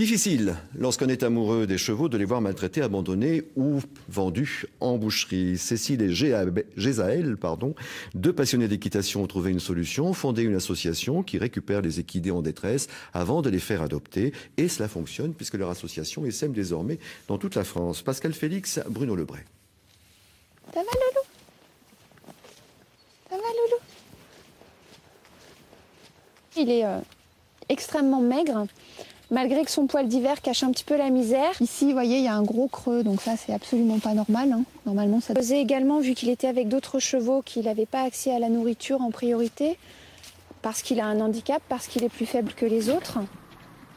Difficile, lorsqu'on est amoureux des chevaux, de les voir maltraités, abandonnés ou vendus en boucherie. Cécile et Gézaël, deux passionnés d'équitation, ont trouvé une solution, fondé une association qui récupère les équidés en détresse avant de les faire adopter. Et cela fonctionne puisque leur association essaime désormais dans toute la France. Pascal Félix, Bruno Lebray. Ça va, Loulou? Ça va, Loulou? Il est extrêmement maigre, malgré que son poil d'hiver cache un petit peu la misère. Ici, vous voyez, il y a un gros creux, donc ça, c'est absolument pas normal. Normalement, ça faisait également, vu qu'il était avec d'autres chevaux, qu'il n'avait pas accès à la nourriture en priorité, parce qu'il a un handicap, parce qu'il est plus faible que les autres.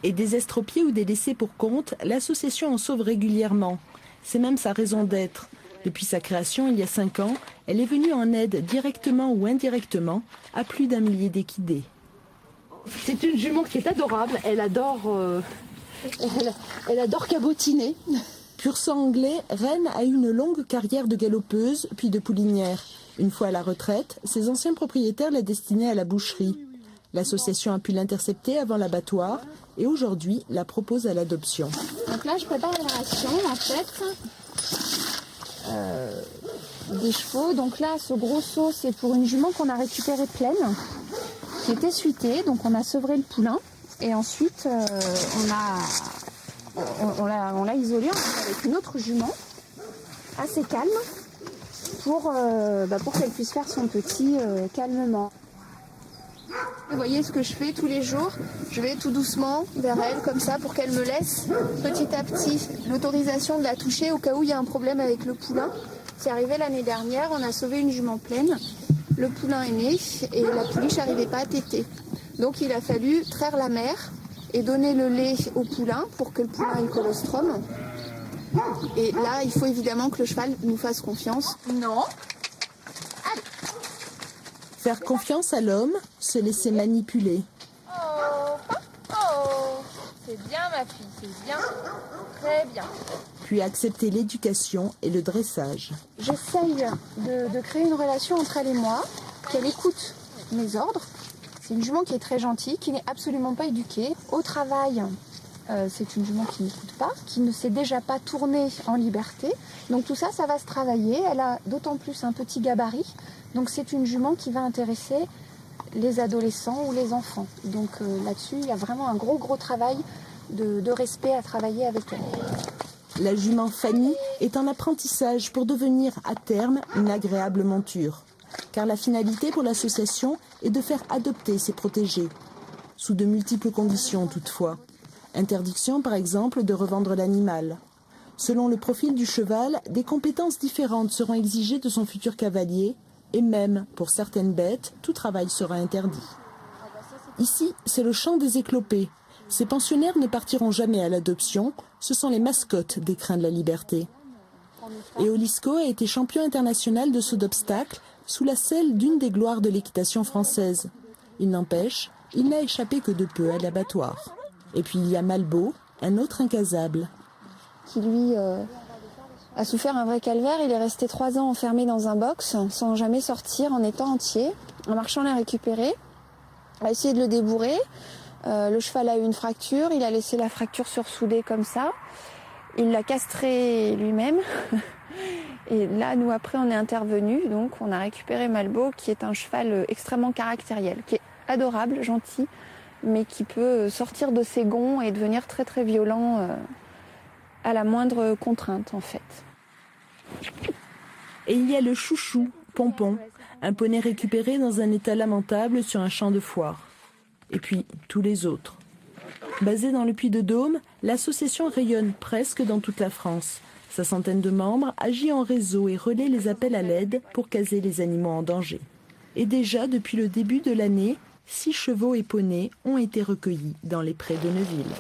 Et des estropiés ou des laissés pour compte, l'association en sauve régulièrement. C'est même sa raison d'être. Depuis sa création, il y a 5 ans, elle est venue en aide directement ou indirectement à plus d'1 millier d'équidés. C'est une jument qui est adorable, elle adore cabotiner. Pur sang anglais, Reine a eu une longue carrière de galopeuse, puis de poulinière. Une fois à la retraite, ses anciens propriétaires la destinaient à la boucherie. L'association a pu l'intercepter avant l'abattoir et aujourd'hui la propose à l'adoption. Donc là, je prépare la ration, en fait, des chevaux. Donc là, ce gros seau, c'est pour une jument qu'on a récupérée pleine, qui était suitée. Donc on a sevré le poulain et ensuite on l'a isolée avec une autre jument assez calme pour qu'elle puisse faire son petit calmement. Vous voyez ce que je fais tous les jours, je vais tout doucement vers elle comme ça pour qu'elle me laisse petit à petit l'autorisation de la toucher au cas où il y a un problème avec le poulain. C'est arrivé l'année dernière, on a sauvé une jument pleine, le poulain est né et la pouliche n'arrivait pas à téter. Donc il a fallu traire la mère et donner le lait au poulain pour que le poulain ait le colostrum. Et là, il faut évidemment que le cheval nous fasse confiance. Non. Faire confiance à l'homme, se laisser manipuler. C'est bien ma fille, c'est bien, très bien. Puis accepter l'éducation et le dressage. J'essaye de créer une relation entre elle et moi, qu'elle écoute mes ordres. C'est une jument qui est très gentille, qui n'est absolument pas éduquée. Au travail, c'est une jument qui n'écoute pas, qui ne sait déjà pas tourner en liberté. Donc tout ça, ça va se travailler. Elle a d'autant plus un petit gabarit. Donc c'est une jument qui va intéresser les adolescents ou les enfants. Donc là-dessus, il y a vraiment un gros travail de respect à travailler avec elle. La jument Fanny est en apprentissage pour devenir à terme une agréable monture. Car la finalité pour l'association est de faire adopter ses protégés. Sous de multiples conditions toutefois. Interdiction par exemple de revendre l'animal. Selon le profil du cheval, des compétences différentes seront exigées de son futur cavalier. Et même, pour certaines bêtes, tout travail sera interdit. Ici, c'est le champ des éclopés. Ces pensionnaires ne partiront jamais à l'adoption, ce sont les mascottes des crins de la liberté. Et Olisco a été champion international de saut d'obstacle sous la selle d'une des gloires de l'équitation française. Il n'empêche, il n'a échappé que de peu à l'abattoir. Et puis il y a Malbo, un autre incasable. Qui lui a souffert un vrai calvaire, il est resté 3 ans enfermé dans un box sans jamais sortir en étant entier. Un marchand l'a récupéré, a essayé de le débourrer. Le cheval a eu une fracture, il a laissé la fracture sursoudée comme ça. Il l'a castré lui-même. Et là, nous, après, on est intervenus. Donc, on a récupéré Malbo, qui est un cheval extrêmement caractériel, qui est adorable, gentil, mais qui peut sortir de ses gonds et devenir très violent à la moindre contrainte, en fait. Et il y a le chouchou, Pompon, un poney récupéré dans un état lamentable sur un champ de foire. Et puis, tous les autres. Basée dans le Puy-de-Dôme, l'association rayonne presque dans toute la France. Sa centaine de membres agit en réseau et relaie les appels à l'aide pour caser les animaux en danger. Et déjà, depuis le début de l'année, 6 chevaux et poneys ont été recueillis dans les prés de Neuville.